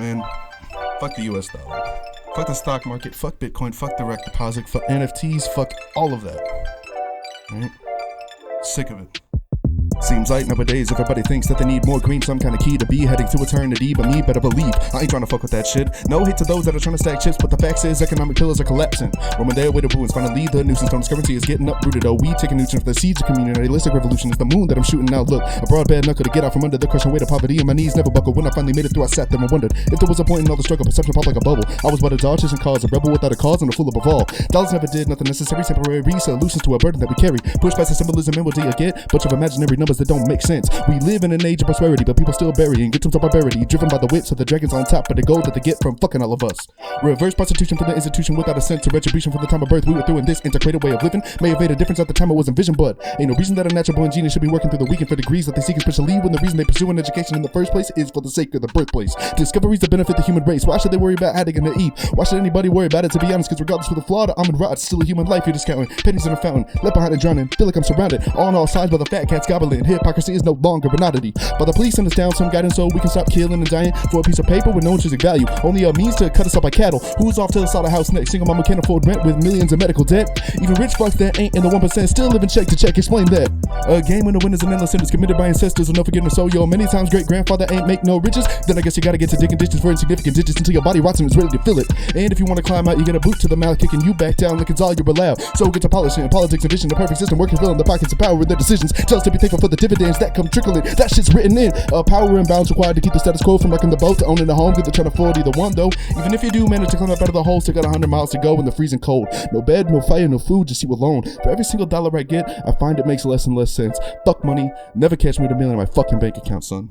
Man, fuck the US dollar. Fuck the stock market, fuck Bitcoin, fuck direct deposit, fuck NFTs, fuck all of that. Right? Sick of it. Seems like nowadays everybody thinks that they need more green, some kind of key to be heading to eternity, but me better believe I ain't trying to fuck with that shit. No hate to those that are trying to stack chips, but the fact is economic pillars are collapsing. Roman day away to ruins, finally the nuisance on this currency is getting uprooted. Oh, we taking nutrients for the seeds of community. Realistic revolution is the moon that I'm shooting out. Look, a broad bad knuckle to get out from under the crushing weight of poverty, and my knees never buckled. When I finally made it through, I sat there and wondered if there was a point in all the struggle. Perception popped like a bubble. I was but a dodge chasing cause, a rebel without a cause, and a fool above all. Dollars never did nothing necessary, temporary solutions to a burden that we carry. Push past the symbolism and what do you get? Bunch of imaginary numbers that don't make sense. We live in an age of prosperity, but people still burying victims of barbarity, driven by the whips of the dragons on top, but the gold that they get from fucking all of us. Reverse prostitution from the institution without a sense of retribution from the time of birth we were through, in this antiquated way of living may have made a difference at the time it was envisioned, but ain't no reason that a natural born genius should be working through the weekend for degrees that they seek, especially when the reason they pursue an education in the first place is for the sake of the birthplace. Discoveries that benefit the human race. Why should they worry about how they're gonna eat? Why should anybody worry about it, to be honest? Because regardless of the flaw, the almond rot, still a human life you're discounting. Pennies in a fountain, left behind and drowning. Feel like I'm surrounded on all sides by the fat cats gobbling. Hypocrisy is no longer an oddity. But the police send us down some guidance so we can stop killing and dying for a piece of paper with no intrinsic value. Only a means to cut us up like cattle. Who's off to the side of the house next? Single mama can't afford rent with millions of medical debt. Even rich fucks that ain't in the 1% still living check to check. Explain that. A game when the winners and endless sins committed by ancestors with no forgiveness. So yo, many times great grandfather ain't make no riches. Then I guess you gotta get to digging ditches for insignificant ditches until your body rots and is ready to fill it. And if you wanna climb out, you get a boot to the mouth, kicking you back down like it's all you're allowed. So get to polishing politics and vision, the perfect system working, filling the pockets of power with their decisions. Just to be thankful for the dividends that come trickling. That shit's written in. Power and balance required to keep the status quo from wrecking the boat, to owning the home, good to try to afford either one though. Even if you do manage to climb up out of the hole, still got 100 miles to go in the freezing cold. No bed, no fire, no food, just you alone. For every single dollar I get, I find it makes less and less sense. Fuck money, never catch me with $1 million in my fucking bank account, son.